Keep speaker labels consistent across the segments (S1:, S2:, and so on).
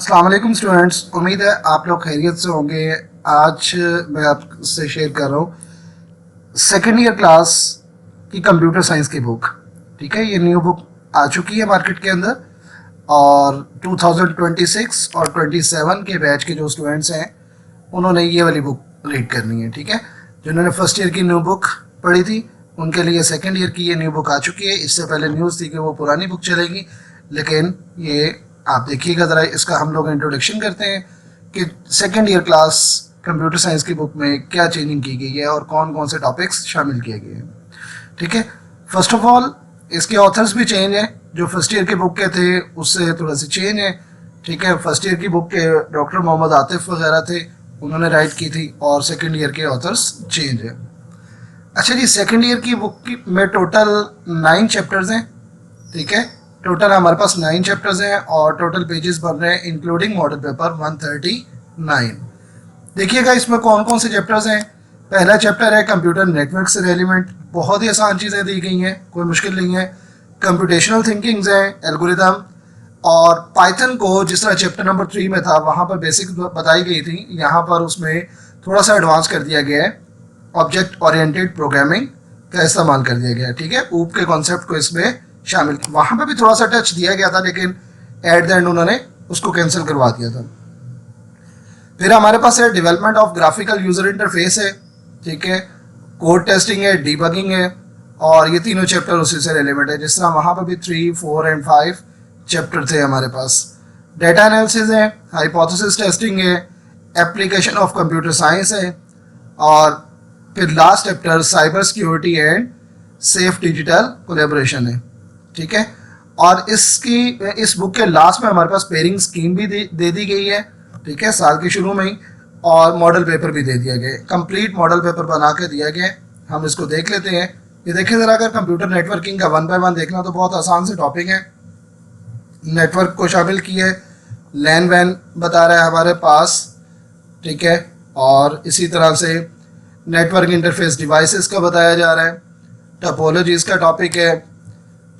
S1: अस्सलाम वालेकुम स्टूडेंट्स, उम्मीद है आप लोग खैरियत से होंगे। आज मैं आपसे शेयर कर रहा हूँ सेकेंड ईयर क्लास की कंप्यूटर साइंस की बुक। ठीक है, ये न्यू बुक आ चुकी है मार्केट के अंदर और 2026 और 27 के बैच के जो स्टूडेंट्स हैं उन्होंने ये वाली बुक रीड करनी है। ठीक है, जिन्होंने फर्स्ट ईयर की न्यू बुक पढ़ी थी उनके लिए सेकेंड ईयर की ये न्यू बुक आ चुकी है। इससे पहले न्यूज़ थी कि वो पुरानी बुक चलेगी, लेकिन ये आप देखिएगा ज़रा, इसका हम लोग इंट्रोडक्शन करते हैं कि second year class computer science की बुक में क्या चेंजिंग की गई है और कौन कौन से टॉपिक्स शामिल किए गए हैं। ठीक है, फर्स्ट ऑफ ऑल इसके ऑथर्स भी चेंज हैं, जो फर्स्ट ईयर की बुक के थे उससे थोड़ा सी चेंज है। ठीक है, फर्स्ट ईयर की बुक के डॉक्टर मोहम्मद आतिफ वगैरह थे, उन्होंने राइट की थी, और सेकेंड ईयर के ऑथर्स चेंज है। अच्छा जी, सेकेंड ईयर की बुक की में टोटल 9 चैप्टर्स हैं। ठीक है, टोटल हमारे पास 9 चैप्टर्स हैं और टोटल पेजेस बन रहे हैं इंक्लूडिंग मॉडल पेपर 139। देखिएगा इसमें कौन कौन से चैप्टर्स हैं। पहला चैप्टर है कंप्यूटर नेटवर्क से रेलिवेंट, बहुत ही आसान चीज़ें दी गई हैं, कोई मुश्किल नहीं है। कंप्यूटेशनल थिंकिंग्स हैं, एल्गोरिदम और पाइथन को जिस तरह चैप्टर नंबर 3 में था वहाँ पर बेसिक बताई गई थी, यहाँ पर उसमें थोड़ा सा एडवांस कर दिया गया है, ऑब्जेक्ट ओरिएंटेड प्रोग्रामिंग का इस्तेमाल कर दिया गया है। ठीक है, ऊप के कॉन्सेप्ट को इसमें शामिल, वहाँ पर भी थोड़ा सा टच दिया गया था लेकिन एट द एंड उन्होंने उसको कैंसिल करवा दिया था। फिर हमारे पास है development of graphical user interface है। ठीक है, कोड टेस्टिंग है, डीबगिंग है, और ये तीनों चैप्टर उसी से रिलेवेंट है। जिस तरह वहाँ पर भी 3, 4 एंड 5 चैप्टर थे हमारे पास। डेटा एनालिसिस है, हाइपोथेसिस टेस्टिंग है, एप्लीकेशन ऑफ कंप्यूटर साइंस है, और फिर last chapter cyber security and safe digital collaboration है। ठीक है, और इस बुक के लास्ट में हमारे पास पेयरिंग स्कीम भी दे दी गई है। ठीक है, साल के शुरू में ही, और मॉडल पेपर भी दे दिया गया, कंप्लीट मॉडल पेपर बना के दिया गया। हम इसको देख लेते हैं। ये देखिए ज़रा, अगर कंप्यूटर नेटवर्किंग का 1 बाय 1 देखना तो बहुत आसान से टॉपिक है। नेटवर्क को शामिल किए, लैन वैन बता रहा है हमारे पास। ठीक है, और इसी तरह से नेटवर्क इंटरफेस डिवाइसेस का बताया जा रहा है, टोपोलॉजीज़ का टॉपिक है।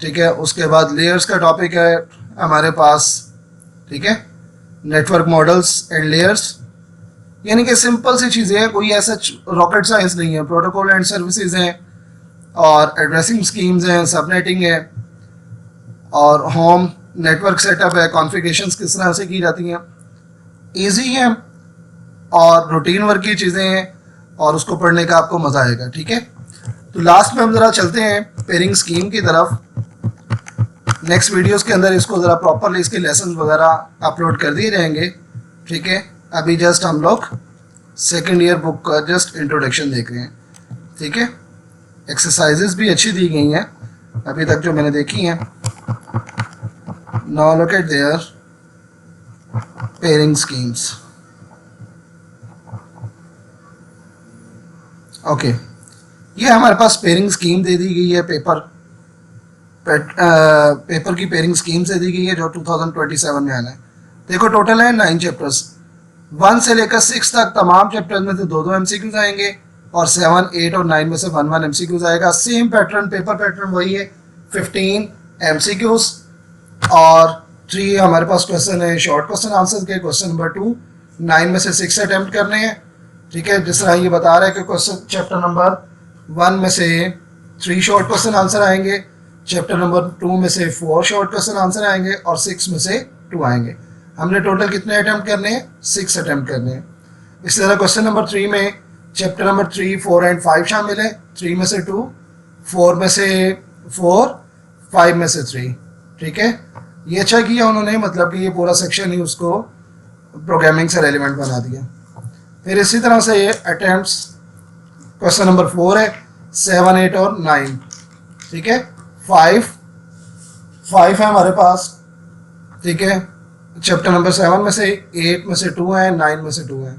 S1: ठीक है, उसके बाद लेयर्स का टॉपिक है हमारे पास। ठीक है, नेटवर्क मॉडल्स एंड लेयर्स, यानी कि सिंपल सी चीज़ें हैं, कोई ऐसा रॉकेट साइंस नहीं है। प्रोटोकॉल एंड सर्विसेज हैं, और एड्रेसिंग स्कीम्स हैं, सबनेटिंग है, और होम नेटवर्क सेटअप है, कॉन्फ़िगरेशंस किस तरह से की जाती हैं। ईजी है और रूटीन वर्क की चीज़ें हैं, और उसको पढ़ने का आपको मज़ा आएगा। ठीक है, तो लास्ट में हम ज़रा चलते हैं पेयरिंग स्कीम की तरफ। नेक्स्ट वीडियोस के अंदर इसको ज़रा प्रॉपरली इसके लेसन वगैरह अपलोड कर दिए जाएंगे। ठीक है, अभी जस्ट हम लोग सेकेंड ईयर बुक का जस्ट इंट्रोडक्शन देख रहे हैं। ठीक है, एक्सरसाइजेस भी अच्छी दी गई हैं अभी तक जो मैंने देखी हैं। Now look at there pairing schemes. Okay, ये हमारे पास पेयरिंग स्कीम दे दी गई है, पेपर की पेयरिंग स्कीम से दी गई है जो 2027 में आना है। देखो टोटल है 9 चैप्टर्स, 1 से लेकर 6 तक तमाम चैप्टर्स में से 2-2 एमसीक्यूज आएंगे, और 7, 8 और 9 में से 1-1 एमसीक्यूज आएगा। सेम पैटर्न, पेपर पैटर्न वही है, 15 एमसीक्यूज और 3 हमारे पास क्वेश्चन है शॉर्ट क्वेश्चन आंसर के। क्वेश्चन नंबर 2 9 में से 6 अटैम्प्ट करने हैं। ठीक है, जिस तरह ये बता रहा है कि क्वेश्चन चैप्टर नंबर 1 में से 3 शॉर्ट क्वेश्चन आंसर आएंगे, चैप्टर नंबर 2 में से 4 शॉर्ट क्वेश्चन आंसर आएंगे, और 6 में से 2 आएंगे। हमने टोटल कितने अटैम्प्ट करने हैं? 6 अटैम्प्ट करने हैं। इसी तरह क्वेश्चन नंबर 3 में चैप्टर नंबर 3, 4 एंड 5 शामिल है। 3 में से 2, 4 में से 4, 5 में से 3। ठीक है, ये अच्छा किया उन्होंने, मतलब कि ये पूरा सेक्शन ही उसको प्रोग्रामिंग से रेलिवेंट बना दिया। फिर इसी तरह से ये अटैम्प्ट्स, क्वेश्चन नंबर 4 है, 7, 8 और 9। ठीक है, 5 है हमारे पास। ठीक है, चैप्टर नंबर 7 में से 8 में से 2 है, 9 में से 2 है।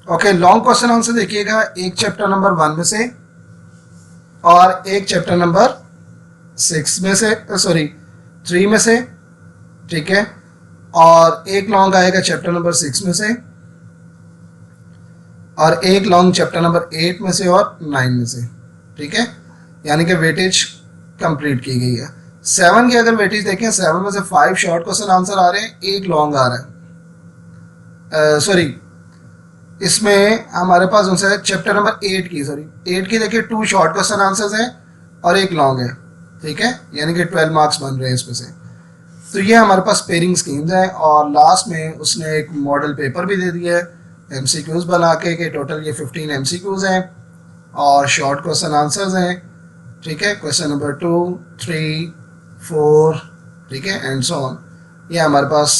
S1: ओके, लॉन्ग क्वेश्चन आंसर देखिएगा, एक चैप्टर नंबर 1 में से और एक चैप्टर नंबर 6 में से, सॉरी 3 में से। ठीक है, और एक लॉन्ग आएगा चैप्टर नंबर 6 में से, और एक लॉन्ग चैप्टर नंबर 8 में से और 9 में से। ठीक है, यानी कि वेटेज कंप्लीट की गई है। 7 की अगर वेटेज देखें, 7 में से 5 शॉर्ट क्वेश्चन आंसर आ रहे हैं, एक लॉन्ग आ रहा है। सॉरी, इसमें हमारे पास उनसे चैप्टर नंबर 8 की, सॉरी 8 की देखिए 2 शॉर्ट क्वेश्चन आंसर्स हैं और 1 लॉन्ग है, ठीक है, यानी कि 12 मार्क्स बन रहे हैं इसमें से। तो ये हमारे पास पेयरिंग स्कीम्स हैं और लास्ट में उसने एक मॉडल पेपर भी दे दिया है एमसीक्यूज बना के, टोटल ये 15 एमसीक्यूज हैं और शॉर्ट क्वेश्चन आंसर्स हैं, ठीक है, क्वेश्चन नंबर 2, 3, 4, ठीक है, एंड सो ऑन। ये हमारे पास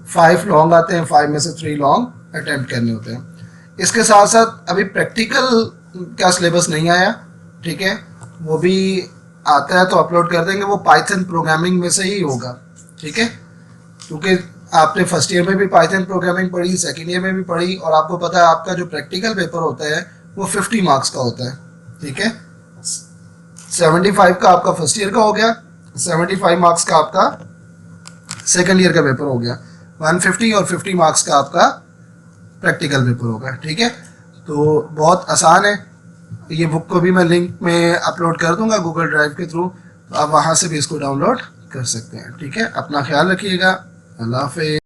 S1: 5 लॉन्ग आते हैं, 5 में से 3 लॉन्ग अटेम्प्ट करने होते हैं। इसके साथ साथ अभी प्रैक्टिकल का सिलेबस नहीं आया, ठीक है, वो भी आता है तो अपलोड कर देंगे, वो पाइथन प्रोग्रामिंग में से ही होगा, ठीक है, क्योंकि आपने फर्स्ट ईयर में भी पाइथन प्रोग्रामिंग पढ़ी, सेकेंड ईयर में भी पढ़ी, और आपको पता है आपका जो प्रैक्टिकल पेपर होता है वो 50 मार्क्स का होता है, ठीक है, 75 का आपका फर्स्ट ईयर का हो गया, 75 मार्क्स का आपका सेकेंड ईयर का पेपर हो गया, 150 और 50 मार्क्स का आपका प्रैक्टिकल पेपर होगा, ठीक है। तो बहुत आसान है, ये बुक को भी मैं लिंक में अपलोड कर दूंगा गूगल ड्राइव के थ्रू, तो आप वहाँ से भी इसको डाउनलोड कर सकते हैं, ठीक है। अपना ख्याल रखिएगा, अल्लाह हाफ़िज़।